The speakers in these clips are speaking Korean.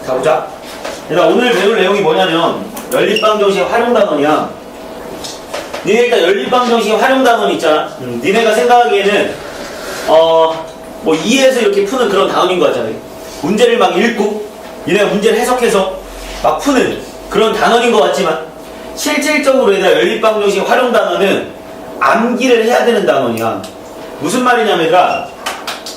자, 보자. 얘들아, 오늘 배울 내용이 뭐냐면 연립방정식 활용단원이야. 니네 일단 연립방정식 활용단원 있잖아. 니네가 생각하기에는 뭐 2에서 이렇게 푸는 그런 단원인 거 같잖아. 문제를 막 읽고 니네가 문제를 해석해서 막 푸는 그런 단원인 것 같지만 실질적으로 얘들아 연립방정식 활용단원은 암기를 해야 되는 단원이야. 무슨 말이냐면 얘들아,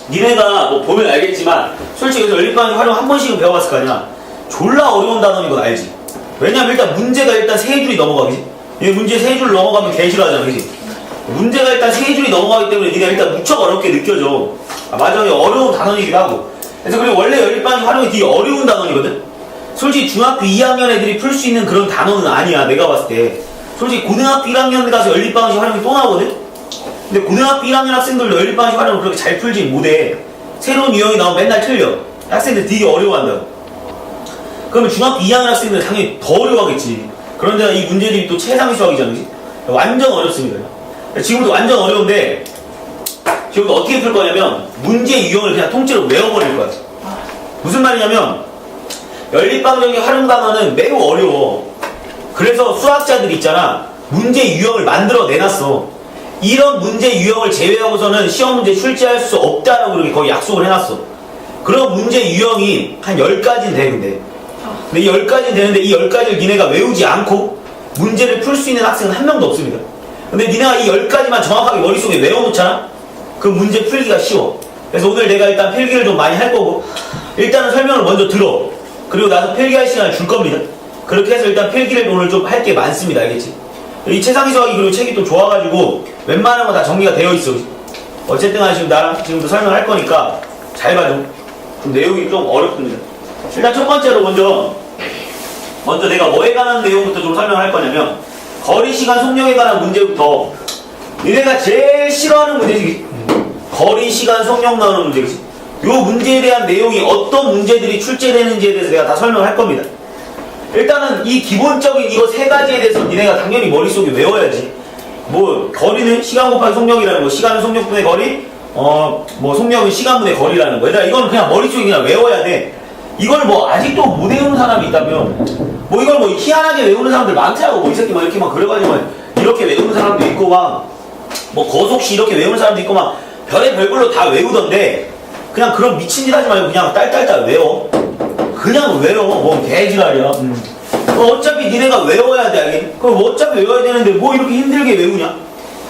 니네가 뭐 보면 알겠지만 솔직히 여기서 연립방정식 활용 한 번씩은 배워봤을 거 아니야. 졸라 어려운 단원인 건 알지. 왜냐면 일단 문제가 일단 3줄이 넘어가, 그지? 얘 문제 3줄 넘어가면 개 싫어하잖아, 그지? 문제가 일단 3줄이 넘어가기 때문에 니가 일단 무척 어렵게 느껴져. 아, 맞아, 어려운 단원이기도 하고. 그래서 그리고 원래 연립방정식 활용이 되게 어려운 단원이거든? 솔직히 중학교 2학년 애들이 풀 수 있는 그런 단원은 아니야, 내가 봤을 때. 솔직히 고등학교 1학년 가서 연립방정식 활용이 또 나오거든? 근데 고등학교 1학년 학생들도 연립방정식 활용을 그렇게 잘 풀진 못해. 새로운 유형이 나오면 맨날 틀려. 학생들 되게 어려워한다고. 그러면 중학교 2학년 학생들은 당연히 더 어려워하겠지. 그런데 이 문제들이 또 최상위 수학이잖아, 그치? 완전 어렵습니다. 지금도 완전 어려운데 지금도 어떻게 풀 거냐면 문제 유형을 그냥 통째로 외워버릴 거야. 무슨 말이냐면 연립방정식 활용 단어는 매우 어려워. 그래서 수학자들 있잖아, 문제 유형을 만들어 내놨어. 이런 문제 유형을 제외하고서는 시험 문제 출제할 수 없다라고 그렇게 거의 약속을 해놨어. 그런 문제 유형이 한 10가지는 돼. 근데 이 10가지는 되는데 이 10가지를 니네가 외우지 않고 문제를 풀 수 있는 학생은 한 명도 없습니다. 근데 니네가 이 10가지만 정확하게 머릿속에 외워놓잖아? 그 문제 풀기가 쉬워. 그래서 오늘 내가 일단 필기를 좀 많이 할 거고, 일단은 설명을 먼저 들어. 그리고 나서 필기할 시간을 줄 겁니다. 그렇게 해서 일단 필기를 오늘 좀 할 게 많습니다. 알겠지? 이 최상위 수학이 그리고 책이 또 좋아가지고 웬만한 거 다 정리가 되어 있어. 어쨌든 간에 지금 나랑 지금도 설명할 거니까 잘 봐줘. 좀 내용이 좀 어렵습니다. 일단 첫 번째로 먼저 내가 뭐에 관한 내용부터 좀 설명할 거냐면 거리, 시간, 속력에 관한 문제부터. 니네가 제일 싫어하는 문제지. 거리, 시간, 속력 나오는 문제지. 요 문제에 대한 내용이 어떤 문제들이 출제되는지에 대해서 내가 다 설명을 할 겁니다. 일단은 이 기본적인 이거 3가지에 대해서 니네가 당연히 머릿속에 외워야지. 뭐 거리는 시간 곱하기 속력이라는 거, 시간은 속력분의 거리, 뭐 속력은 시간분의 거리라는 거. 얘들아 이거는 그냥 머릿속에 그냥 외워야 돼. 이걸 뭐 아직도 못 외우는 사람이 있다면 뭐 이걸 뭐 희한하게 외우는 사람들 많더라고. 뭐 이 새끼 막 이렇게 막 그래가지고 이렇게 외우는 사람도 있고 막 뭐 거속시 이렇게 외우는 사람도 있고 막 별의별걸로 다 외우던데, 그냥 그런 미친 짓 하지 말고 그냥 딸딸딸 외워. 그냥 외워. 뭐 개지랄이야. 어차피 니네가 외워야 돼, 알겠니? 그럼 어차피 외워야 되는데 뭐 이렇게 힘들게 외우냐?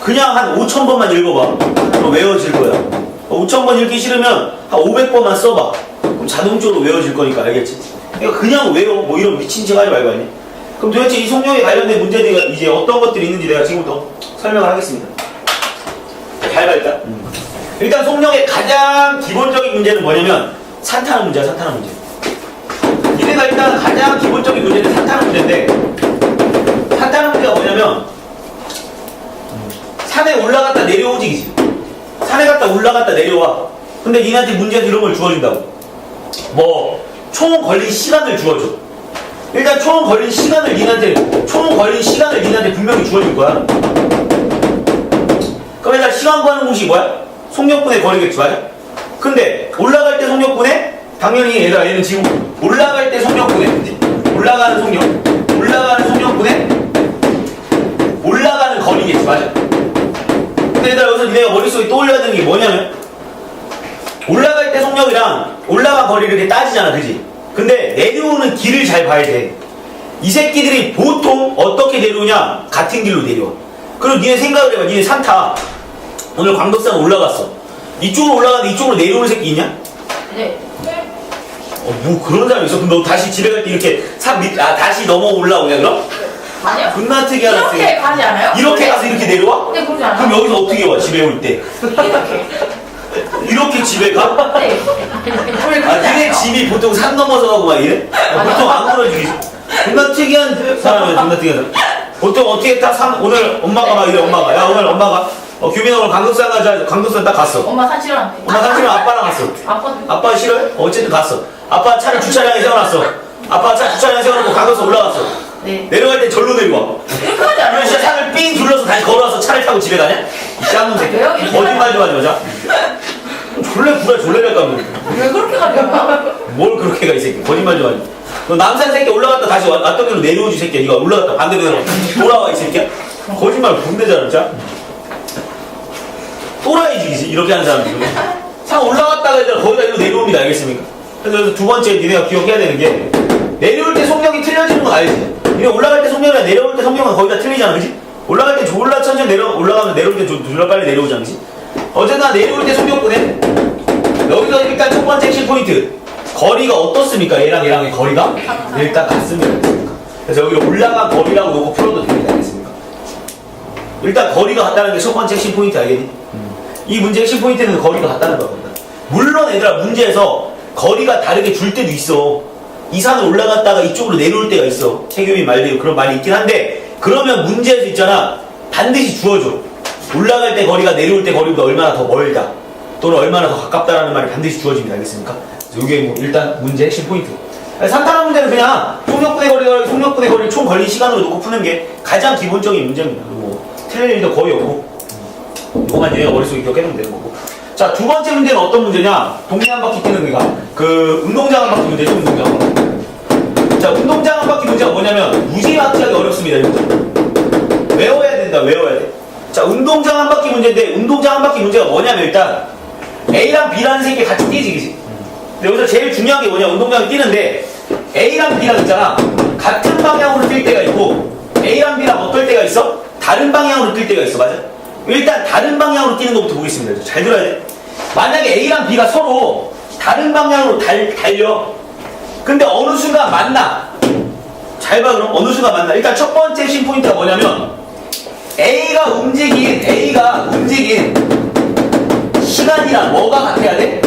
그냥 한 5,000번만 읽어봐. 그럼 외워질 거야. 5,000번 읽기 싫으면 한 500번만 써봐. 그럼 자동적으로 외워질 거니까, 알겠지? 그러니까 그냥 외워. 뭐 이런 미친 짓 하지 말고, 아니? 그럼 도대체 이 속력에 관련된 문제들이 이제 어떤 것들이 있는지 내가 지금부터 설명을 하겠습니다. 잘 봐, 일단. 일단 속력의 가장 기본적인 문제는 뭐냐면 산타는 문제야, 산타는 문제. 니네가 일단 가장 기본적인 문제는 산타는 문제인데, 산타는 문제가 뭐냐면 산에 올라갔다 내려오지기지. 산에 갔다 올라갔다 내려와. 근데 니네한테 문제에서 이런 걸 주어준다고. 뭐 총 걸린 시간을 주어줘. 일단 총 걸린 시간을 니네한테 분명히 주어줄 거야. 그럼 일단 시간 구하는 공식이 뭐야? 속력분의 거리겠지, 맞아? 근데 올라갈 때 속력분의, 당연히 얘는 지금 올라갈 때 속력분의 올라가는 속력분의 올라가는 거리겠지, 맞아? 근데 얘들아 여기서 내가 머릿속에 떠올려야 되는 게 뭐냐면 올라갈 때 속력이랑 올라간 거리를 이렇게 따지잖아, 그지? 근데 내려오는 길을 잘 봐야 돼. 이 새끼들이 보통 어떻게 내려오냐? 같은 길로 내려와. 그리고 니네 생각을 해봐. 니네 산타 오늘 광덕산 올라갔어. 이쪽으로 올라가는데 이쪽으로 내려오는 새끼 있냐? 네. 뭐 그런 사람 있어? 그럼 너 다시 집에 갈 때 이렇게 다시 넘어 올라오냐 그럼? 아니요. 존나 특이하다. 이렇게 가지 않아요? 이렇게 가서 이렇게 내려와? 네, 그러지 않아요. 그럼 여기서 어떻게 와? 집에 올 때? 이렇게 집에 가? 네. 니네 집이 보통 산 넘어서 가고 막 이래? 보통 안 그러지. 존나 특이한 사람이야, 존나 특이한 사람. 보통 어떻게 딱 오늘 엄마가 막 이래, 엄마가. 야, 오늘 엄마가, 규민아 오늘 강덕산 가자. 강덕산 딱 갔어. 엄마 산 싫어한대. 엄마 산 싫어, 아빠랑 갔어. 아빠 싫어요? 어쨌든 갔어. 아빠 차를 주차장에 세워놨어. 아빠 차 주차장에 세워놓고 강덕산 올라갔어. 네. 내려갈 때 절로 내려와. 이렇게 하지 않아요? 그러면 진짜 산을 삥 둘러서 다시 걸어와서 차를 타고 집에 가냐? 이 쌍놈 새끼. 왜요? 거짓말 좀 하지 마자. 졸래 구라 졸래 갈까 보네. 왜 그렇게 가져가? 뭘 그렇게 가 이 새끼 거짓말 좀 하지. 너 남산 새끼 올라갔다 다시 왔던 길로 내려오지 새끼야. 니가 올라갔다 반대로 돌아와 이 새끼야. 거짓말 분대잖아 진짜. 또라이지 이렇게 하는 사람들. 상 올라갔다가 얘들아 거기다 일로 내려옵니다. 알겠습니까? 그래서 두 번째 니네가 기억해야 되는 게 내려올 때 속력이 틀려지는 거 알지? 니네 올라갈 때 속력이랑 내려올 때 속력은 거의 다 틀리잖아 그지? 올라갈 때 졸라 천천히 올라가면 내려올 때 졸라 빨리 내려오잖아 그지? 어쨌거나 내려올 때 속력보네. 여기서 일단 첫 번째 핵심 포인트 거리가 어떻습니까? 얘랑의 거리가? 일단 같습니다. 그래서 여기 올라간 거리라고 놓고 풀어도 됩니다. 알겠습니까? 일단 거리가 같다는 게 첫 번째 핵심 포인트 알겠니? 이 문제 핵심 포인트는 거리가 같다는 거거든. 물론 얘들아 문제에서 거리가 다르게 줄 때도 있어. 이 산을 올라갔다가 이쪽으로 내려올 때가 있어. 최규민 말대로 그런 말이 있긴 한데 그러면 문제에서 있잖아 반드시 주어줘. 올라갈 때 거리가 내려올 때 거리보다 얼마나 더 멀다 또는 얼마나 더 가깝다라는 말이 반드시 주어집니다. 알겠습니까? 이게 뭐 일단 문제 핵심 포인트. 산타나 문제는 그냥 속력분의 거리를 총 걸린 시간으로 놓고 푸는 게 가장 기본적인 문제입니다. 뭐 틀릴 일도 거의 없고 이거만 얘가 머릿속에 기억해두면 되는 거고. 자, 두 번째 문제는 어떤 문제냐? 동네 한 바퀴 뛰는 거가 그 운동장 한 바퀴 문제죠. 운동장 한 바퀴. 자, 운동장 한 바퀴 문제가 뭐냐면 무지막지하게 어렵습니다. 이거 외워야 된다. 외워야 돼. 자, 운동장 한 바퀴 문제인데 운동장 한 바퀴 문제가 뭐냐면 일단 A랑 B라는 세 개 같이 뛰지 그치? 근데 여기서 제일 중요한 게 뭐냐? 운동장을 뛰는데 A랑 B랑 있잖아 같은 방향으로 뛸 때가 있고 A랑 B랑 어떨 때가 있어? 다른 방향으로 뛸 때가 있어. 맞아? 일단 다른 방향으로 뛰는 것부터 보겠습니다. 잘 들어야 돼. 만약에 A랑 B가 서로 다른 방향으로 달려. 근데 어느 순간 만나. 잘 봐 그럼 어느 순간 만나. 일단 첫 번째 핵심 포인트가 뭐냐면 A가 움직인 시간이랑 뭐가 같아야 돼?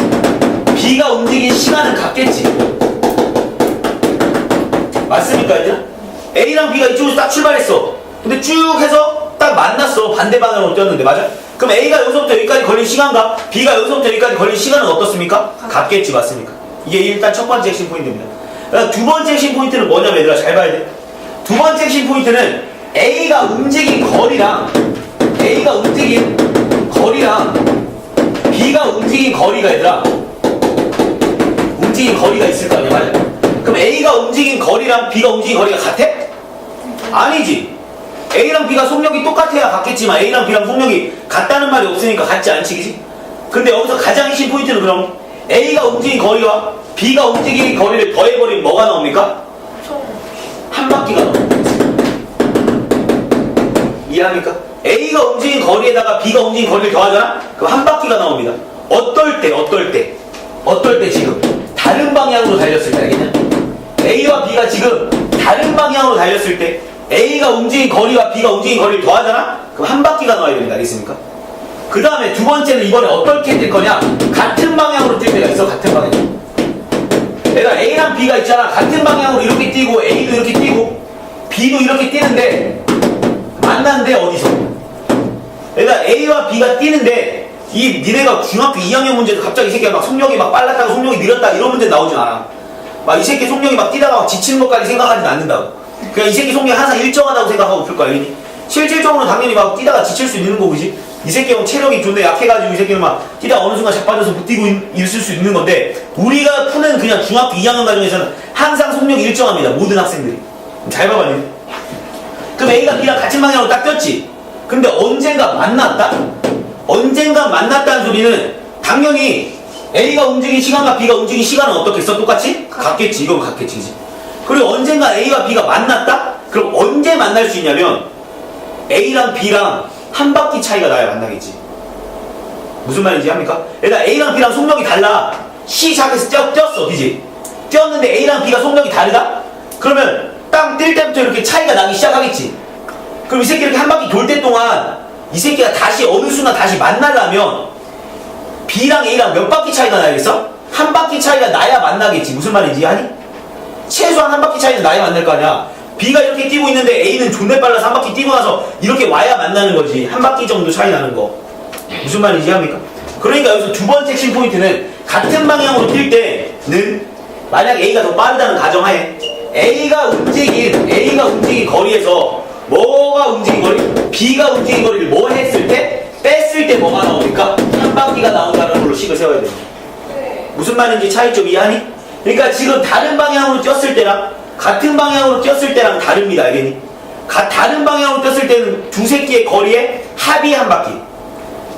B가 움직인 시간은 같겠지. 맞습니까 이제? A랑 B가 이쪽에서 딱 출발했어. 근데 쭉 해서 딱 만났어. 반대 방향으로 뛰었는데 맞아? 그럼 A가 여기서부터 여기까지 걸린 시간과 B가 여기서부터 여기까지 걸린 시간은 어떻습니까? 같겠지. 맞습니까? 이게 일단 첫 번째 핵심 포인트입니다. 그다음 두 번째 핵심 포인트는 뭐냐면 얘들아 잘 봐야 돼. 두 번째 핵심 포인트는 A가 움직인 거리랑 B가 움직인 거리가 얘들아 움직인 거리가 있을 거 아니야. 맞아? 그럼 A가 움직인 거리랑 B가 움직인 거리가 같아? 아니지. A랑 B가 속력이 똑같아야 같겠지만 A랑 B랑 속력이 같다는 말이 없으니까 같지 않지 그치? 근데 여기서 가장 핵심 포인트는 그럼 A가 움직인 거리와 B가 움직인 거리를 더해버리면 뭐가 나옵니까? 한 바퀴가 나옵니다. 이해합니까? A가 움직인 거리에다가 B가 움직인 거리를 더하잖아? 그럼 한 바퀴가 나옵니다. 어떨 때 지금 다른 방향으로 달렸을 때 알겠냐? A와 B가 지금 다른 방향으로 달렸을 때 A가 움직인 거리와 B가 움직인 거리를 더하잖아? 그럼 한 바퀴가 나와야 됩니다. 알겠습니까? 그 다음에 두 번째는 이번에 어떻게 뛸 거냐? 같은 방향으로 뛸 때가 있어. 같은 방향으로. 얘가 A랑 B가 있잖아. 같은 방향으로 이렇게 뛰고 A도 이렇게 뛰고 B도 이렇게 뛰는데 만났는데 어디서? 얘가 A와 B가 뛰는데 니네가 중학교 2학년 문제도 갑자기 이 새끼가 막 속력이 막 빨랐다가 속력이 느렸다 이런 문제 나오진 않아. 막 이 새끼 속력이 막 뛰다가 막 지치는 것까지 생각하진 않는다고. 그냥 이 새끼 속력이 항상 일정하다고 생각하고 풀 거야. 실질적으로 당연히 막 뛰다가 지칠 수 있는 거고 그지? 이 새끼는 체력이 존나 약해가지고 이 새끼는 막 뛰다가 어느 순간 자빠져서 못 뛰고 있을 수 있는 건데 우리가 푸는 그냥 중학교 2학년 과정에서는 항상 속력이 일정합니다. 모든 학생들이. 잘 봐봐. 그럼 A가 B랑 같은 방향으로 딱 뛰었지. 근데 언젠가 만났다는 소리는 당연히 A가 움직인 시간과 B가 움직인 시간은 어떻겠어? 똑같이? 같겠지. 이건 같겠지. 그치? 그리고 언젠가 A와 B가 만났다? 그럼 언제 만날 수 있냐면 A랑 B랑 한 바퀴 차이가 나야 만나겠지. 무슨 말인지 합니까? 일단 A랑 B랑 속력이 달라. 시작해서 뛰었어. 그지? 뛰었는데 A랑 B가 속력이 다르다? 그러면 땅 뛸 때부터 이렇게 차이가 나기 시작하겠지. 그럼 이 새끼 이렇게 한 바퀴 돌 때 동안 이 새끼가 다시 어느 순간 다시 만나려면 B랑 A랑 몇 바퀴 차이가 나야겠어? 한 바퀴 차이가 나야 만나겠지. 무슨 말인지 아니? 최소한 한 바퀴 차이는 나야 만날 거 아니야. B가 이렇게 뛰고 있는데 A는 존내 빨라서 한 바퀴 뛰고 나서 이렇게 와야 만나는 거지. 한 바퀴 정도 차이 나는 거. 무슨 말인지 합니까? 그러니까 여기서 두 번째 핵심 포인트는 같은 방향으로 뛸 때는 만약 A가 더 빠르다는 가정하에 A가 움직인 거리에서 뭐가 움직인 거리? B가 움직인 거리를 뭐 했을 때? 뺐을 때 뭐가 나옵니까? 한 바퀴가 나온다는 걸로 식을 세워야 됩니다. 무슨 말인지 차이점 이해하니? 그러니까 지금 다른 방향으로 뛰었을 때랑 같은 방향으로 뛰었을 때랑 다릅니다. 알겠니? 다른 방향으로 뛰었을 때는 두세 개의 거리에 합이 한 바퀴,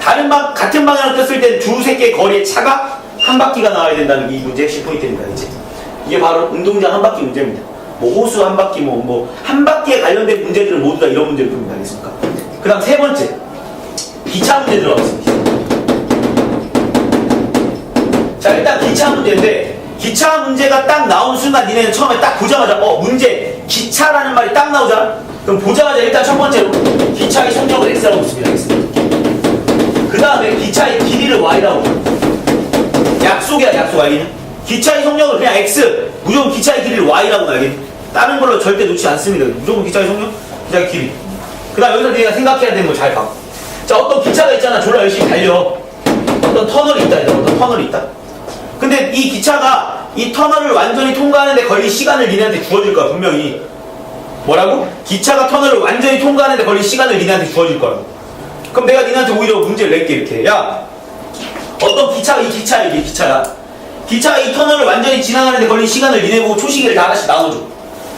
같은 방향으로 뛰었을 때는 두세 개의 거리에 차가 한 바퀴가 나와야 된다는 이 문제의 핵심 포인트입니다. 이제 이게 바로 운동장 한 바퀴 문제입니다. 뭐 호수 한 바퀴, 한 바퀴에 관련된 문제들은 모두 다 이런 문제를 풉니다. 알겠습니까? 그 다음 세 번째, 기차 문제 들어가겠습니다. 자, 일단 기차 문제인데, 기차 문제가 딱 나온 순간 니네는 처음에 딱 보자마자 문제, 기차라는 말이 딱 나오잖아? 그럼 보자마자 일단 첫 번째로 기차의 속력을 X라고 묻습니다. 그 다음에 기차의 길이를 Y라고 약속이야, 약속. 알겠니? 기차의 속력을 그냥 X, 무조건 기차의 길이를 Y라고 알겠니? 다른 걸로 절대 놓지 않습니다. 무조건 기차의 속력, 기차의 길이. 그 다음 여기서 네가 생각해야 되는 거 잘 봐. 자, 어떤 기차가 있잖아. 졸라 열심히 달려. 어떤 터널이 있다. 어떤 터널이 있다. 근데 이 기차가 이 터널을 완전히 통과하는데 걸린 시간을 니네한테 주어질 거야. 분명히. 뭐라고? 기차가 터널을 완전히 통과하는데 걸린 시간을 니네한테 주어질 거야. 그럼 내가 니네한테 오히려 문제를 낼게. 이렇게. 야, 어떤 기차가, 이 기차야. 기차가 이 터널을 완전히 지나가는데 걸린 시간을 니네 보고 초시계를 다 하나씩 나눠줘.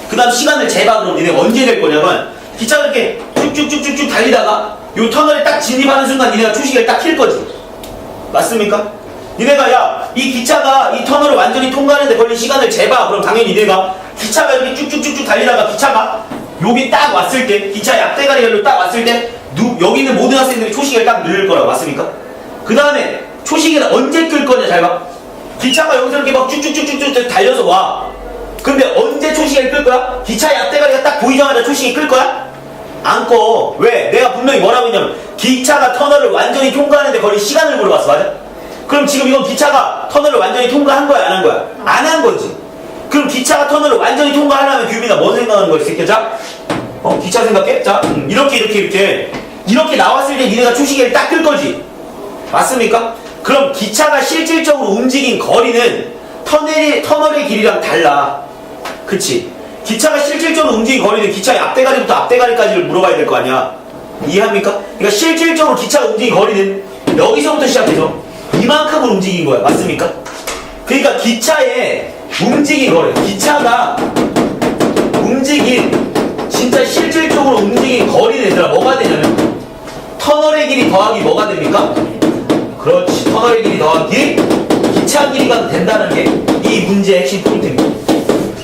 그 다음 시간을 재봐. 그럼 니네가 언제 낼 거냐면, 기차가 이렇게 쭉쭉쭉쭉쭉 달리다가 요 터널에 딱 진입하는 순간 니네가 초시계를 딱 킬 거지. 맞습니까? 니네가 야, 이 기차가 이 터널을 완전히 통과하는데 걸린 시간을 재봐. 그럼 당연히 니네가 기차가 이렇게 쭉쭉쭉쭉 달리다가 기차가 여기 딱 왔을 때, 기차 약대가리로 딱 왔을 때 여기 있는 모든 학생들이 초시계를 딱 누를 거라고. 맞습니까? 그 다음에 초시계는 언제 끌 거냐 잘 봐. 기차가 여기서 이렇게 막 쭉쭉쭉쭉쭉 달려서 와. 근데 언제 초시계를 끌 거야? 기차 약대가리가 딱 보이자마자 초시계 끌 거야? 안 꺼. 왜? 내가 분명히 뭐라고 했냐면 기차가 터널을 완전히 통과하는데 걸린 시간을 물어봤어. 맞아? 그럼 지금 이건 기차가 터널을 완전히 통과한 거야? 안 한 거야? 안 한 거지. 그럼 기차가 터널을 완전히 통과하려면 규빈아 뭔 생각하는 거야? 이 새끼야. 자, 기차 생각해? 자, 이렇게 나왔을 때 니네가 초시계를 딱 끌 거지. 맞습니까? 그럼 기차가 실질적으로 움직인 거리는 터널의 길이랑 달라. 그치? 기차가 실질적으로 움직인 거리는 기차의 앞대가리부터 앞대가리까지를 물어봐야 될 거 아니야. 이해합니까? 그러니까 실질적으로 기차가 움직인 거리는 여기서부터 시작해서 이만큼을 움직인 거야. 맞습니까? 그러니까 기차의 움직인 거리, 기차가 움직인, 진짜 실질적으로 움직인 거리는 얘들아 뭐가 되냐면 터널의 길이 더하기 뭐가 됩니까? 그렇지. 터널의 길이 더하기 기차 길이가 된다는 게 이 문제의 핵심 포인트입니다.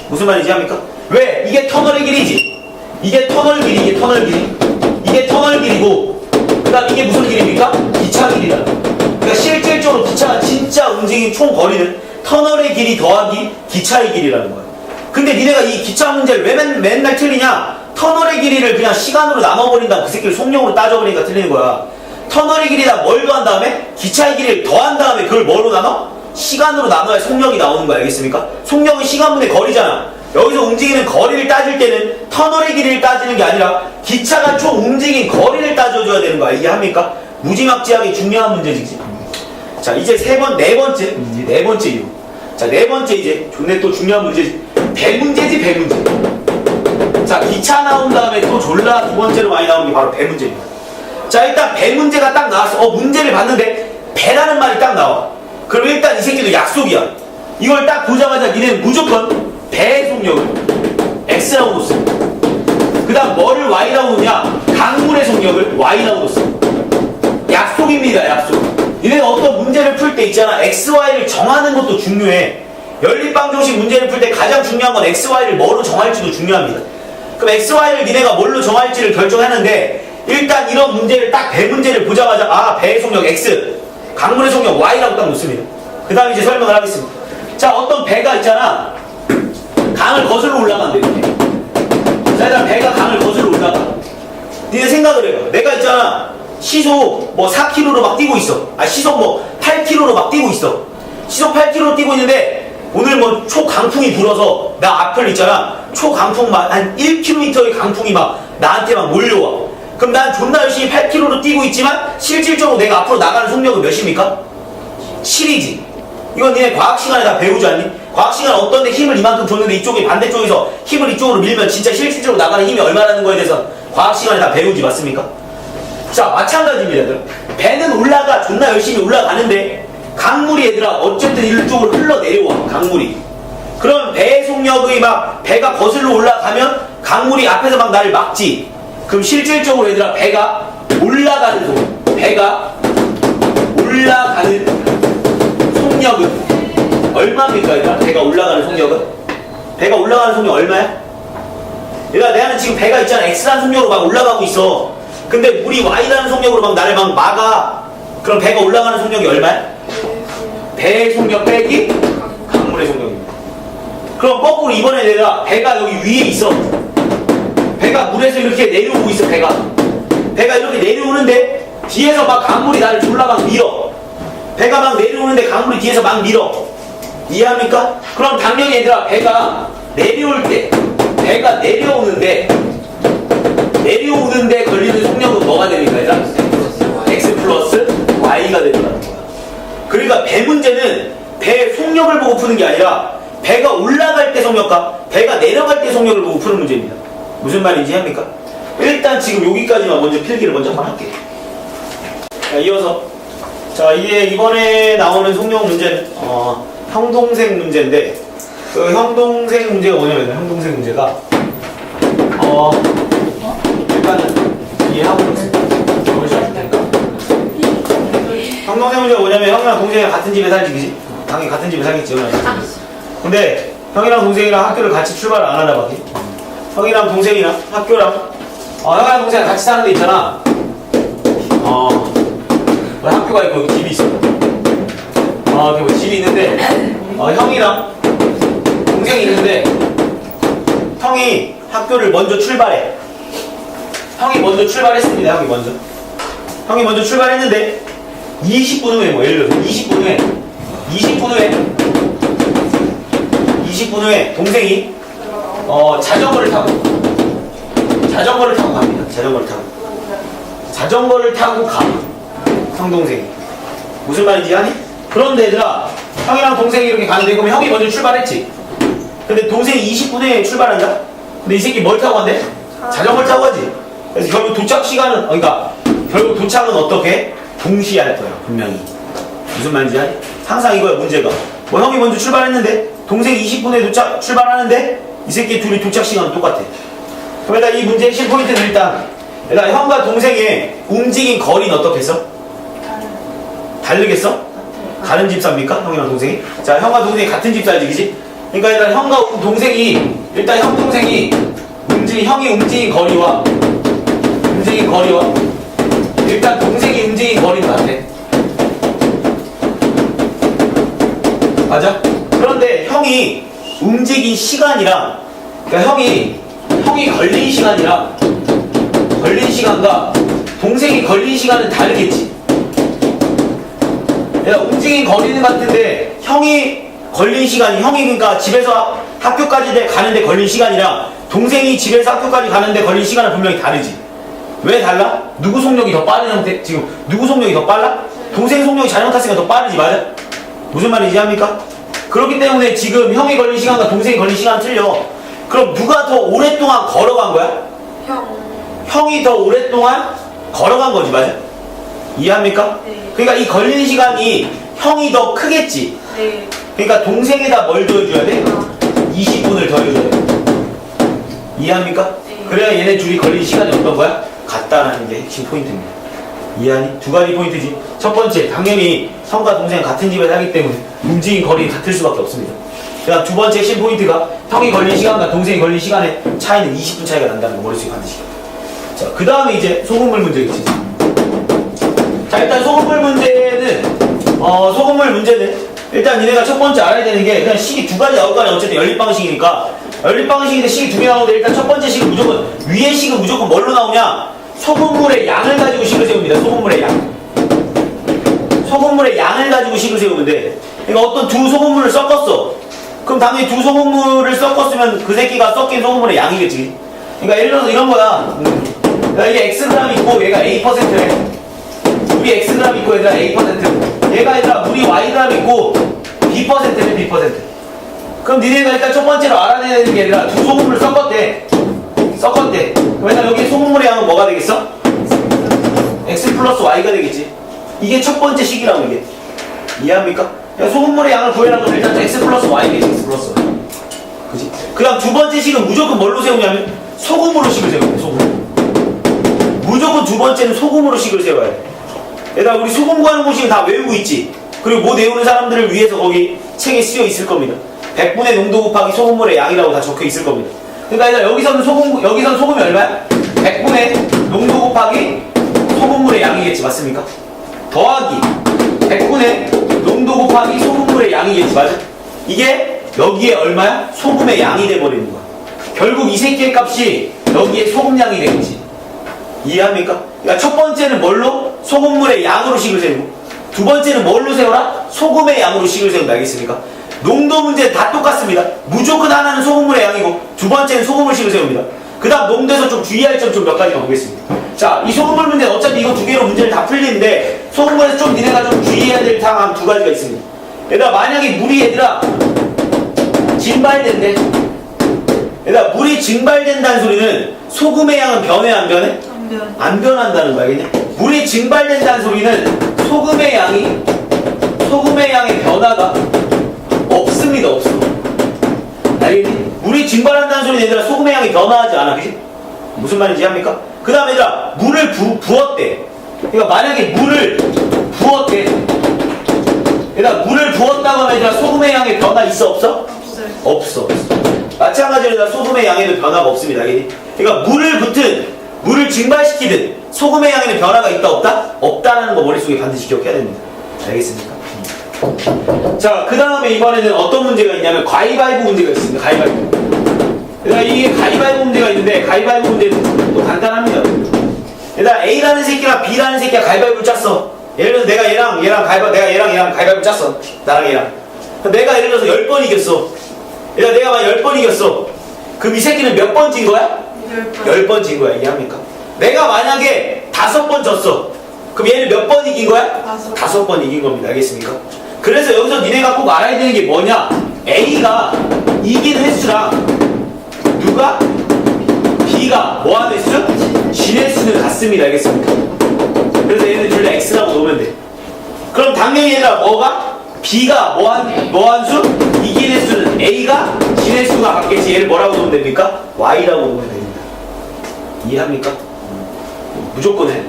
무슨 말인지 합니까? 왜? 이게 터널의 길이지. 이게 터널 길이, 이게 터널 길이고, 그 다음 이게 무슨 길입니까? 기차 길이다. 그러니까 실질적으로 기차가 진짜 움직인 총 거리는 터널의 길이 더하기 기차의 길이라는 거야. 근데 니네가 이 기차 문제를 왜 맨날 틀리냐? 터널의 길이를 그냥 시간으로 나눠버린다면 그 새끼를 속력으로 따져버리니까 틀리는 거야. 터널의 길이다 뭘 더한 다음에 기차의 길이를 더한 다음에 그걸 뭐로 나눠? 시간으로 나눠야 속력이 나오는 거야. 알겠습니까? 속력은 시간분의 거리잖아. 여기서 움직이는 거리를 따질 때는 터널의 길이를 따지는 게 아니라 기차가 총 움직인 거리를 따져줘야 되는 거야. 이해합니까? 무지막지하게 중요한 문제지. 자, 이제 네 번째 이유. 자, 네 번째 이제 존내 또 중요한 문제지. 배 문제지. 자, 기차 나온 다음에 또 졸라 두 번째로 많이 나오는 게 바로 배 문제입니다. 자, 일단 배 문제가 딱 나왔어. 문제를 봤는데 배라는 말이 딱 나와. 그럼 일단 이 새끼도 약속이야. 이걸 딱 보자마자 니네는 무조건 배의 속력을 X라고 놓습. 그 다음 뭐를 Y라고 놓냐? 강물의 속력을 Y라고 놓습. 약속입니다. 약속. 니네가 어떤 문제를 풀 때 있잖아. X, Y를 정하는 것도 중요해. 연립방정식 문제를 풀 때 가장 중요한 건 X, Y를 뭐로 정할지도 중요합니다. 그럼 X, Y를 니네가 뭘로 정할지를 결정하는데 일단 이런 문제를 딱 배 문제를 보자마자 배의 속력 X, 강물의 속력 Y라고 딱 놓습니다. 그 다음에 이제 설명을 하겠습니다. 자, 어떤 배가 있잖아. 강을 거슬러 올라간대. 자, 일단 배가 강을 거슬러 올라가. 니네 생각을 해요. 내가 있잖아. 시속 4km로 막 뛰고 있어. 시속 8km로 막 뛰고 있어. 시속 8km로 뛰고 있는데 오늘 초강풍이 불어서 나 앞을 있잖아. 초강풍 한 1km의 강풍이 나한테 몰려와. 그럼 난 존나 열심히 8km로 뛰고 있지만 실질적으로 내가 앞으로 나가는 속력은 몇입니까? 7이지. 이건 니네 과학 시간에 다 배우지 않니? 과학 시간에 어떤 데 힘을 이만큼 줬는데 이쪽에 반대쪽에서 힘을 이쪽으로 밀면 진짜 실질적으로 나가는 힘이 얼마라는 거에 대해서 과학 시간에 다 배우지. 맞습니까? 자, 마찬가지입니다. 배는 올라가. 존나 열심히 올라가는데 강물이 얘들아 어쨌든 이쪽으로 흘러내려와. 강물이. 그럼 배의 속력이 막 배가 거슬러 올라가면 강물이 앞에서 막 나를 막지. 그럼 실질적으로 얘들아 배가 올라가는 속력. 배가 올라가는 속력은 얼마입니까 얘들아? 배가 올라가는 속력은? 배가 올라가는 속력 얼마야? 얘들아 내가는 지금 배가 있잖아. X라는 속력으로 막 올라가고 있어. 근데 물이 Y라는 속력으로 막 나를 막 막아. 그럼 배가 올라가는 속력이 얼마야? 배의 속력 빼기 강물의 속력입니다. 그럼 거꾸로 이번에 내가 배가 여기 위에 있어. 배가 물에서 이렇게 내려오고 있어. 배가 이렇게 내려오는데 뒤에서 막 강물이 나를 졸라 막 밀어. 배가 막 내려오는데 강물이 뒤에서 막 밀어. 이해합니까? 그럼 당연히 얘들아 배가 내려올 때 배가 내려오는데 걸리는 속력은 뭐가 됩니까 얘들아? X 플러스 Y가 되더라는 거야. 그러니까 배 문제는 배의 속력을 보고 푸는 게 아니라 배가 올라갈 때 속력과 배가 내려갈 때 속력을 보고 푸는 문제입니다. 무슨 말인지 합니까? 일단 지금 여기까지만 먼저 필기를 먼저 한번 할게요. 자, 이어서 자 이게 이번에 나오는 속력 문제는 형동생 문제인데 그 형동생 문제가 뭐냐면 형동생 문제가 일단은 이해하고 있어요. 형동생 문제가 뭐냐면 형이랑 동생이랑 같은 집에 살지 그지? 당연히 같은 집에 살겠지. 근데 형이랑 동생이랑 학교를 같이 출발을 안 하나 봐지. 형이랑 동생이랑 학교랑 형이랑 동생이랑 같이 사는 데 있잖아. 학교가 있고 여기 집이 있어. 그 집이 있는데 형이랑 동생이 있는데 형이 학교를 먼저 출발해. 형이 먼저 출발했습니다. 형이 먼저 출발했는데 20분 후에 뭐 예를 들어서 20분 후에 동생이 자전거를 타고 갑니다. 자전거를 타고 가. 형동생이 무슨 말인지 아니? 그런데 얘들아 형이랑 동생이 이렇게 가는데 그럼 형이 먼저 출발했지. 근데 동생이 20분 후에 출발한다? 근데 이 새끼 뭘 타고 간대? 자전거를 타고 가지. 그래서 결국 도착 시간은 결국 도착은 어떻게? 동시에 할 거야 분명히. 무슨 말인지 아니? 항상 이거야 문제가. 뭐 형이 먼저 출발했는데 동생이 20분에 출발하는데 이 새끼 둘이 도착 시간은 똑같아. 그러다 이 문제의 핵심 포인트는 일단 형과 동생의 움직인 거리는 어떻겠어? 다르겠어? 다른 집 삽니까? 형이랑 동생이? 자, 형과 동생이 같은 집 살지, 그지? 그러니까 일단 형과 동생이 형 동생이 형이 움직인 거리와 일단 동생이 움직인 거리는 같아. 맞아? 그런데 형이 움직인 시간이랑 그러니까 형이 걸린 시간과 동생이 걸린 시간은 다르겠지. 움직인 거리는 같은데 형이 걸린 시간이 그러니까 집에서 학교까지 가는데 걸린 시간이랑 동생이 집에서 학교까지 가는데 걸린 시간은 분명히 다르지. 왜 달라? 누구 속력이 더 빠른 형태? 지금 누구 속력이 더 빨라? 동생 속력이 자전거 탔으니까 더 빠르지. 맞아? 무슨 말인지 합니까? 그렇기 때문에 지금 형이 걸린 시간과 동생이 걸린 시간은 틀려. 그럼 누가 더 오랫동안 걸어간 거야? 형이 더 오랫동안 걸어간 거지. 맞아? 이해합니까? 네. 그러니까 이 걸리는 시간이 형이 더 크겠지. 네. 그러니까 동생에다 뭘 더해줘야 돼? 20분을 더해줘야 돼. 이해합니까? 네. 그래야 얘네 둘이 걸린 시간이 어떤 거야? 같다라는 게 핵심 포인트입니다. 이해하니? 두 가지 포인트지. 첫 번째, 당연히 형과 동생은 같은 집에 살기 때문에 움직인 거리는 같을 수밖에 없습니다. 그다음 두 번째 핵심 포인트가 형이 걸린 시간과 동생이 걸린 시간의 차이는 20분 차이가 난다는 거 머릿속에 반드시. 자, 그 다음에 이제 소금물 문제겠지. 자, 일단 소금물 문제는 일단 니네가 첫 번째 알아야 되는 게 그냥 식이 두 가지 나올 거 아니야. 어쨌든 연립방식이니까 연립방식인데 식이 두 개 나오는데 일단 첫 번째 식은 무조건 위에 식은 무조건 뭘로 나오냐? 소금물의 양을 가지고 식을 세웁니다. 소금물의 양을 가지고 식을 세우면 돼. 그러니까 어떤 두 소금물을 섞었어. 그럼 당연히 두 소금물을 섞었으면 그 새끼가 섞인 소금물의 양이겠지. 그러니까 예를 들어서 이런 거야. 그러니까 이게 Xg 있고 얘가 A%래. 물이 Xg 있고 얘들아 A%. 얘가 얘들아 물이 Yg 있고 B%래 B%. 그럼 니네가 일단 첫 번째로 알아내야 되는 게 아니라 두 소금물을 섞었대. 왜냐면 여기 소금물의 양은 뭐가 되겠어? X 플러스 Y가 되겠지. 이게 첫 번째 식이라고 이게. 이해합니까? 그러니까 소금물의 양을 구해라고 하면 일단 x 플러스 y겠지. x 플러스 y. 그지? 그 다음 두 번째 식은 무조건 뭘로 세우냐면 소금으로 식을 세워야 돼. 소금. 무조건 두 번째는 소금으로 식을 세워야 돼. 얘들아 우리 소금 구하는 공식은 다 외우고 있지. 그리고 못 외우는 사람들을 위해서 거기 책에 쓰여 있을 겁니다. 100분의 농도 곱하기 소금물의 양이라고 다 적혀 있을 겁니다. 그러니까 얘들아 여기서는 소금이 얼마야? 100분의 농도 곱하기 소금물의 양이겠지. 맞습니까? 더하기 100분의 농도 곱하기 소금물의 양이겠지. 맞아? 이게 여기에 얼마야? 소금의 양이 돼버리는 거야. 결국 이 새끼의 값이 여기에 소금량이 되겠지. 이해합니까? 그러니까 첫 번째는 뭘로? 소금물의 양으로 식을 세우고 두 번째는 뭘로 세워라? 소금의 양으로 식을 세운다. 알겠습니까? 농도 문제는 다 똑같습니다. 무조건 하나는 소금물의 양이고 두 번째는 소금물 식을 세웁니다. 그 다음 농도에서 좀 주의할 점 좀 몇 가지만 보겠습니다. 자, 이 소금물 문제는 어차피 이거 두 개로 문제를 다 풀리는데 소금물에서 좀 니네가 좀 주의해야 될 상황 두 가지가 있습니다. 얘들아 만약에 물이 얘들아 증발된대. 얘들아 물이 증발된다는 소리는 소금의 양은 변해 안 변해? 안 변한다는 거야. 알겠냐? 물이 증발된다는 소리는 소금의 양의 변화가 없습니다. 없어. 알겠니? 물이 증발한다는 소리는 얘들아 소금의 양이 변화하지 않아. 그치? 무슨 말인지 이해합니까? 그 다음에 얘들아 물을 부었대. 그러니까 만약에 물을 부었대. 얘들아 물을 부었다고 하면 얘들아 소금의 양의 변화 있어 없어? 없어. 마찬가지로 얘들아 소금의 양에도 변화가 없습니다. 알겠니? 그러니까 물을 증발시키든 소금의 양에는 변화가 있다 없다? 없다라는 거 머릿속에 반드시 기억해야 됩니다. 알겠습니까? 자, 그 다음에 이번에는 어떤 문제가 있냐면 가위바위보 문제가 있습니다. 가위바위보. 얘들아 이게 가위바위보 문제가 있는데 가위바위보 문제는 또 간단합니다. 얘들아 A라는 새끼랑 B라는 새끼가 가위바위보를 짰어. 예를 들어서 내가 얘랑 내가 얘랑 가위바위보 짰어. 나랑 얘랑. 내가 예를 들어서 10번 이겼어. 얘들아 내가 막 10번 이겼어. 그럼 이 새끼는 몇 번 진 거야? 10번 진 거야. 이해합니까? 내가 만약에 5번 졌어. 그럼 얘는 몇 번 이긴 거야? 5번 이긴 겁니다. 알겠습니까? 그래서 여기서 니네가 꼭 알아야 되는 게 뭐냐? A가 이긴 횟수랑 누가? B가 뭐한 횟수? 진 횟수는 같습니다. 알겠습니까? 그래서 얘는 둘 다 X라고 놓으면 돼. 그럼 당연히 얘들아 뭐가? B가 뭐한 수? 이긴 횟수는 A가 진 횟수가 같겠지. 얘를 뭐라고 놓으면 됩니까? Y라고 놓으면 됩니다. 이해합니까? 무조건 해.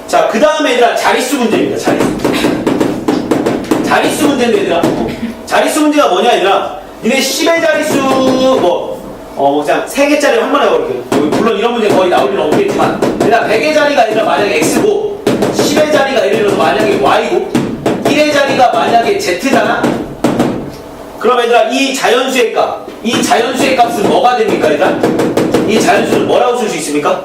자, 그 다음에 얘들아 자릿수 문제입니다. 자릿수 문제인데 얘들아 자릿수 문제가 뭐냐 얘들아 니네 10의 자릿수 그냥 3개짜리 한 번에 해볼게요. 물론 이런 문제 거의 나올 일은 없겠지만 얘들아 100의 자리가 얘들아 만약에 X고 10의 자리가 예를 들어서 만약에 Y고 1의 자리가 만약에 Z잖아. 그럼 얘들아 이 자연수의 값은 뭐가 됩니까 얘들아? 이 자연수를 뭐라고 쓸 수 있습니까?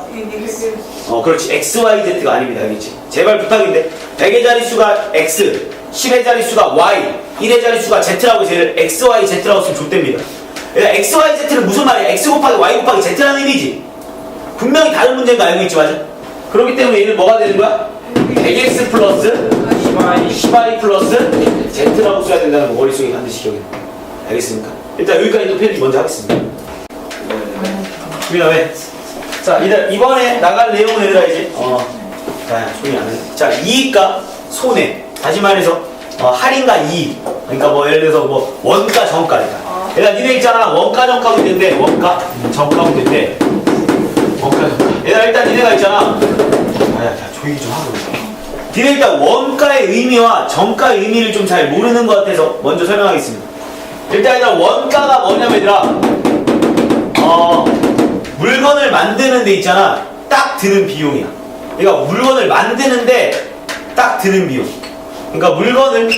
그렇지. XYZ가 아닙니다. 알겠지? 제발 부탁인데 100의 자릿수가 X 10의 자릿수가 Y 1의 자릿수가 Z라고 해서 얘를 XYZ라고 쓰면 좋답니다. XYZ는 무슨 말이야? X 곱하기 Y 곱하기 Z라는 의미지. 분명히 다른 문제인 거 알고 있지 맞아? 그렇기 때문에 얘는 뭐가 되는 거야? 100X 플러스 10Y 플러스 Z라고 써야 된다는 거 머릿속에 반드시 기억해. 알겠습니까? 일단 여기까지 또 편집 먼저 하겠습니다. 그 다음에 자, 이번에 나갈 내용은 얘들아 이제 손이 안 해. 자, 이익과 손해. 다시 말해서 할인과 이익. 그러니까 뭐 예를 들어서 뭐 원가 정가이다. 얘들아 니네 있잖아. 원가 정가 문제인데 원가 정가 문제인데 원가 정가. 얘들아 일단 니네가 있잖아. 조용히 좀 하고. 니네 일단 원가의 의미와 정가의 의미를 좀 잘 모르는 것 같아서 먼저 설명하겠습니다. 일단 얘들아 원가가 뭐냐면 얘들아 물건을 만드는 데 있잖아. 딱 드는 비용이야. 그러니까 물건을 만드는데 딱 드는 비용. 그러니까 물건을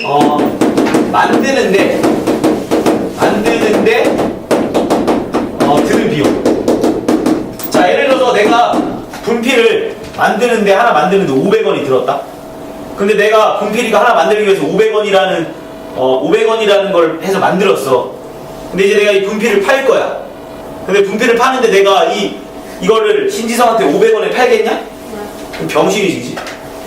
만드는데 드는 비용. 자, 예를 들어서 내가 분필을 하나 만드는데 500원이 들었다. 근데 내가 분필이가 하나 만들기 위해서 500원이라는 걸 해서 만들었어. 근데 이제 내가 이 분필을 팔 거야. 근데 분필을 파는데 내가 이거를 신지성한테 500원에 팔겠냐? 그럼 병신이지, 그치?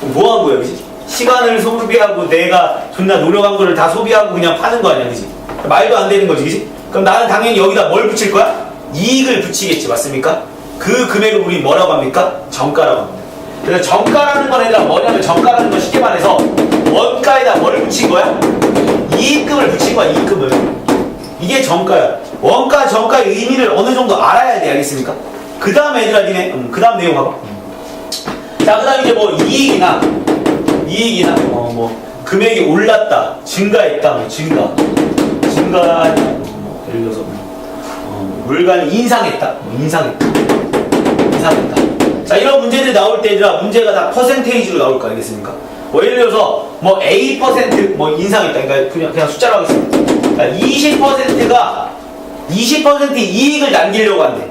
그럼 뭐 한 거야, 그치? 시간을 소비하고 내가 존나 노력한 거를 다 소비하고 그냥 파는 거 아니야, 그치? 말도 안 되는 거지, 그치? 그럼 나는 당연히 여기다 뭘 붙일 거야? 이익을 붙이겠지, 맞습니까? 그 금액을 우리 뭐라고 합니까? 정가라고 합니다. 그래서 정가라는 건 얘들아 뭐냐면 정가라는 건 쉽게 말해서 원가에다 뭘 붙인 거야? 이익금을 붙인 거야, 이익금을. 이게 정가야. 원가, 정가의 의미를 어느 정도 알아야 돼, 알겠습니까? 그 다음에 얘들아, 니네, 그 다음 내용 봐봐. 자, 그 다음에 이제 뭐 이익이나, 뭐, 금액이 올랐다, 증가했다, 뭐, 증가, 예를 들어서, 물건이 인상했다, 뭐, 인상했다. 자, 이런 문제들이 나올 때 얘들아, 문제가 다 퍼센테이지로 나올 거 알겠습니까? 뭐, 예를 들어서, 뭐, A% 뭐, 인상했다. 그러니까 그냥 숫자로 하겠습니다. 그러니까 20% 이익을 남기려고 한대.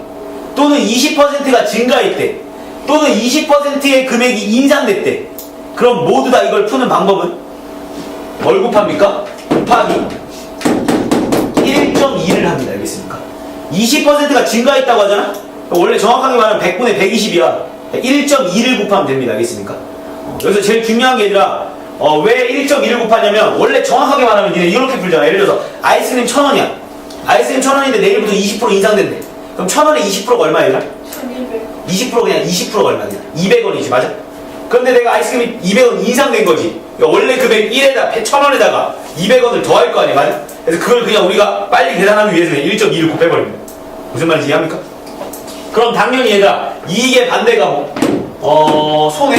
또는 20%가 증가했대. 또는 20%의 금액이 인상됐대. 그럼 모두 다 이걸 푸는 방법은 뭘 곱합니까? 곱하기 1.2를 합니다. 알겠습니까? 20%가 증가했다고 하잖아? 원래 정확하게 말하면 100분의 120이야. 1.2를 곱하면 됩니다. 알겠습니까? 여기서 제일 중요한 게 아니라 왜 1.2를 곱하냐면 원래 정확하게 말하면 니네 이렇게 풀잖아. 예를 들어서 아이스크림 1,000원이야. 아이스크림 1,000원인데 내일부터 20% 인상된대. 그럼 1,000원에 20%가 얼마야? 1100. 20% 그냥 20%가 얼마냐? 200원이지, 맞아? 그런데 내가 아이스크림이 200원 인상된 거지. 그러니까 원래 금액 1에다 1,000원에다가 200원을 더할 거 아니야, 맞아? 그래서 그걸 그냥 우리가 빨리 계산하기 위해서 1.2를 곱해버립니다. 무슨 말인지 이해합니까? 그럼 당연히 얘들아, 이익의 반대가 뭐, 손해?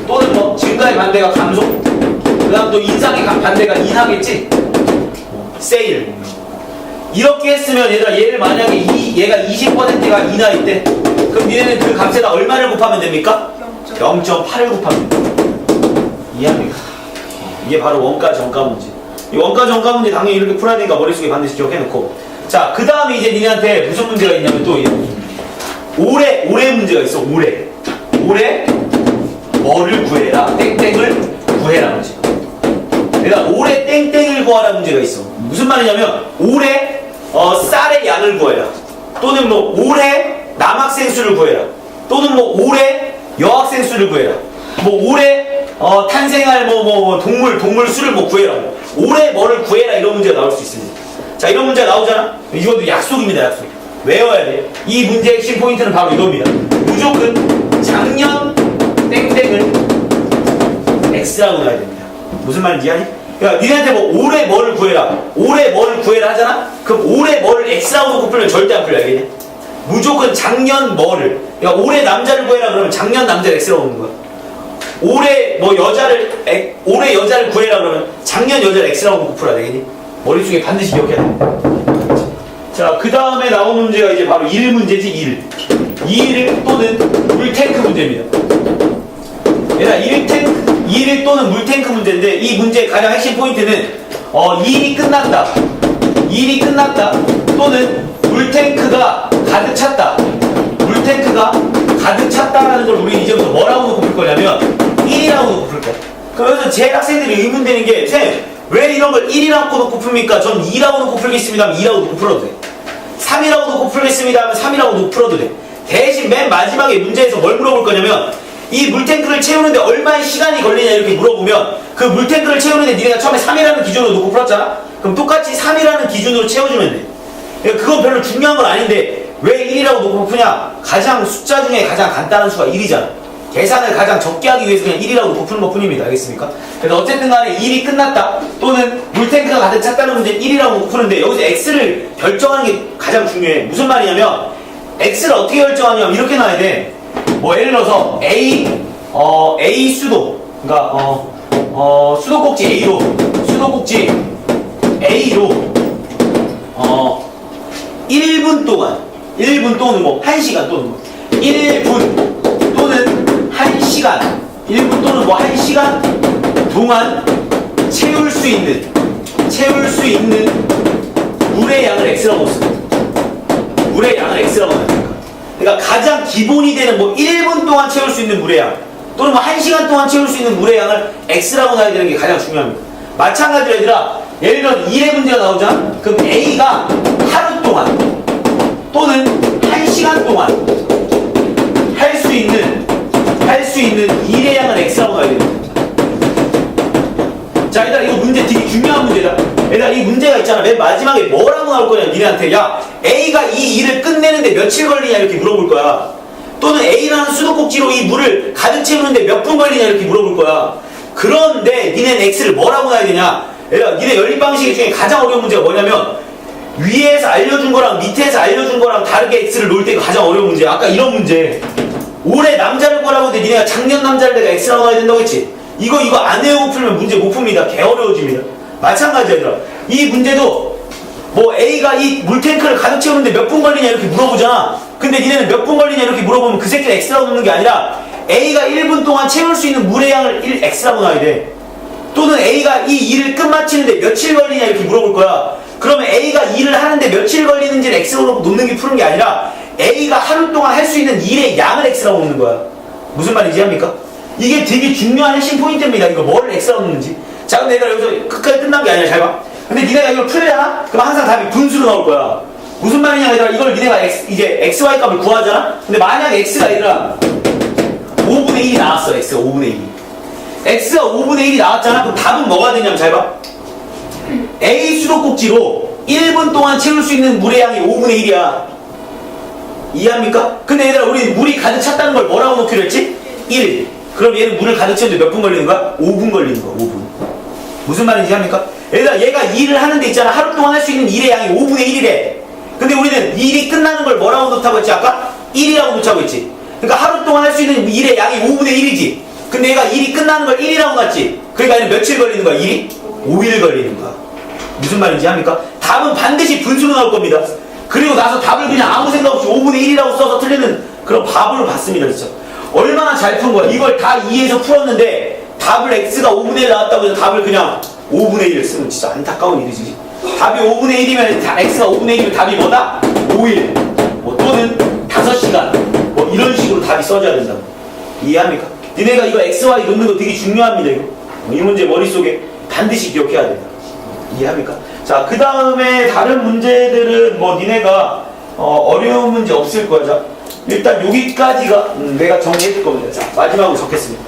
또는 뭐, 증가의 반대가 감소? 그 다음 또 인상의 반대가 인하겠지? 세일. 이렇게 했으면 얘들아, 얘를 만약에 얘가 20%가 인하했대. 그럼 얘는 그 값에다 얼마를 곱하면 됩니까? 0.8을 곱하면 됩니다. 이해합니까? 이게 바로 원가 정가 문제. 이 원가 정가 문제 당연히 이렇게 풀어야 되니까 머릿속에 반드시 기억해놓고. 자, 그 다음에 이제 니네한테 무슨 문제가 있냐면 또 올해 문제가 있어. 올해 뭐를 구해라. 땡땡을 구해라 문제. 내가 올해 땡땡을 구하라 문제가 있어. 무슨 말이냐면 올해 쌀의 양을 구해라. 또는 뭐 올해 남학생 수를 구해라. 또는 뭐 올해 여학생 수를 구해라. 뭐 올해 탄생할 뭐 동물 수를 뭐 구해라. 올해 뭐를 구해라 이런 문제가 나올 수 있습니다. 자, 이런 문제가 나오잖아? 이것도 약속입니다, 약속. 외워야 돼. 이 문제의 핵심 포인트는 바로 이겁니다. 무조건 작년 땡땡을 X라고 놔야 됩니다. 무슨 말인지 이해하니? 그러니까 니네한테 뭐 올해 뭐를 구해라 하잖아? 그럼 올해 뭐를 X라고 놓고 풀면 절대 안 풀려, 알겠냐? 무조건 작년 뭐를. 그러니까 올해 남자를 구해라 그러면 작년 남자를 X라고 놓는 거야. 올해 여자를 구해라 그러면 작년 여자를 X라고 놓고 풀어야 되겠니? 머릿속에 반드시 기억해야 돼. 자, 그 다음에 나온 문제가 이제 바로 1문제지, 1 또는 물탱크 문제입니다. 얘들아, 1 또는 물탱크 문제인데, 이 문제의 가장 핵심 포인트는, 일이 끝났다. 또는 물탱크가 가득 찼다. 물탱크가 가득 찼다라는 걸 우리 이제부터 뭐라고 놓고 풀 거냐면, 1이라고 놓고 풀 거야. 그래서 제 학생들이 의문되는 게, 쌤, 왜 이런 걸 1이라고 놓고 풉니까? 전 2라고 놓고 풀겠습니다 하면 2라고 놓고 풀어도 돼. 3이라고 놓고 풀겠습니다 하면 3이라고 놓고 풀어도 돼. 대신 맨 마지막에 문제에서 뭘 물어볼 거냐면 이 물탱크를 채우는데 얼마의 시간이 걸리냐 이렇게 물어보면 그 물탱크를 채우는데 니네가 처음에 3이라는 기준으로 놓고 풀었잖아? 그럼 똑같이 3이라는 기준으로 채워주면 돼. 그러니까 그건 별로 중요한 건 아닌데 왜 1이라고 놓고 푸냐? 가장 숫자 중에 가장 간단한 수가 1이잖아. 계산을 가장 적게 하기 위해서 그냥 1이라고 놓고 푸는 것 뿐입니다. 알겠습니까? 그래서 어쨌든 간에 1이 끝났다 또는 물탱크가 가득 찼다는 문제 1이라고 놓고 푸는데 여기서 X를 결정하는 게 가장 중요해. 무슨 말이냐면 X를 어떻게 결정하냐면 이렇게 놔야 돼. 뭐 예를 들어서 A 수도 그러니까 수도꼭지 A로 1분 또는 뭐 1시간 또는 뭐 1분 또는 1시간 1분 또는 뭐 1시간 동안 채울 수 있는 물의 양을 X라고 씁니다. 물의 양을 X라고 합니다. 그러니까 가장 기본이 되는 뭐 1분 동안 채울 수 있는 물의 양 또는 뭐 1시간 동안 채울 수 있는 물의 양을 X라고 놔야 되는 게 가장 중요합니다. 마찬가지로 얘들아 예를 들어 1의 문제가 나오잖아? 그럼 A가 하루 동안 또는 1시간 동안 할 수 있는 일의 양을 X라고 놔야 됩니다. 자, 얘들아, 이거 문제 되게 중요한 문제다. 얘들아, 이 문제가 있잖아. 맨 마지막에 뭐라고 나올 거냐, 니네한테. 야, A가 이 일을 끝내는데 며칠 걸리냐, 이렇게 물어볼 거야. 또는 A라는 수도꼭지로 이 물을 가득 채우는데 몇 분 걸리냐, 이렇게 물어볼 거야. 그런데 니네는 x를 뭐라고 놔야 되냐? 얘들아, 니네 연립 방식 중에 가장 어려운 문제가 뭐냐면 위에서 알려준 거랑 밑에서 알려준 거랑 다르게 x를 놓을 때가 가장 어려운 문제야. 아까 이런 문제. 올해 남자를 거라고 했는데 니네가 작년 남자를 내가 x라고 놔야 된다고 했지? 이거 안 외우고 풀면 문제 못 풉니다. 개 어려워집니다. 마찬가지야, 얘들아. 이 문제도 뭐 A가 이 물탱크를 가득 채우는데 몇 분 걸리냐 이렇게 물어보잖아. 근데 니네는 몇 분 걸리냐 이렇게 물어보면 그 새끼를 x라고 놓는 게 아니라 A가 1분 동안 채울 수 있는 물의 양을 1x라고 놔야 돼. 또는 A가 이 일을 끝마치는데 며칠 걸리냐 이렇게 물어볼 거야. 그러면 A가 일을 하는데 며칠 걸리는지를 x로 놓는 게 푸는 게 아니라 A가 하루 동안 할 수 있는 일의 양을 x라고 놓는 거야. 무슨 말인지 합니까? 이게 되게 중요한 핵심 포인트입니다. 이거 뭐를 x라고 놓는지. 자, 근데 내가 여기서 끝까지 끝난 게 아니야. 잘 봐. 근데 니네가 이걸 풀잖아? 그럼 항상 답이 분수로 나올 거야. 무슨 말이냐, 얘들아. 이걸 니네가 이제 xy 값을 구하잖아? 근데 만약에 x가 얘들아 5분의 1이 나왔어. x가 5분의 1이. x가 5분의 1이 나왔잖아? 그럼 답은 뭐가 되냐면 잘 봐. A 수도꼭지로 1분 동안 채울 수 있는 물의 양이 5분의 1이야. 이해합니까? 근데 얘들아, 우리 물이 가득 찼다는 걸 뭐라고 놓기로 했지? 1. 그럼 얘는 물을 가득 채우는데 몇 분 걸리는 거야? 5분 걸리는 거야. 5분. 무슨 말인지 합니까? 얘들아, 얘가 일을 하는데 있잖아. 하루 동안 할 수 있는 일의 양이 5분의 1이래. 근데 우리는 일이 끝나는 걸 뭐라고 놓다고 했지? 아까 1이라고 놓자고 했지. 그러니까 하루 동안 할 수 있는 일의 양이 5분의 1이지. 근데 얘가 일이 끝나는 걸 1이라고 놨지. 그러니까 얘는 며칠 걸리는 거야? 1이? 5일 걸리는 거야. 무슨 말인지 합니까? 답은 반드시 분수로 나올 겁니다. 그리고 나서 답을 그냥 아무 생각 없이 5분의 1이라고 써서 틀리는 그런 바보를 봤습니다. 진짜. 얼마나 잘 푼 거야. 이걸 다 이해해서 풀었는데 답을 x가 5분의 1 나왔다고 해서 답을 그냥 5분의 1 쓰면 진짜 안타까운 일이지. 답이 5분의 1이면 x가 5분의 1이면 답이 뭐다? 5일 뭐 또는 5시간 뭐 이런 식으로 답이 써져야 된다고. 이해합니까? 니네가 이거 xy 놓는 거 되게 중요합니다. 이거. 이 문제 머릿속에 반드시 기억해야 된다. 이해합니까? 자, 그 다음에 다른 문제들은 뭐 니네가 어려운 문제 없을 거야. 자, 일단 여기까지가 내가 정리해 줄 겁니다. 자, 마지막으로 적겠습니다.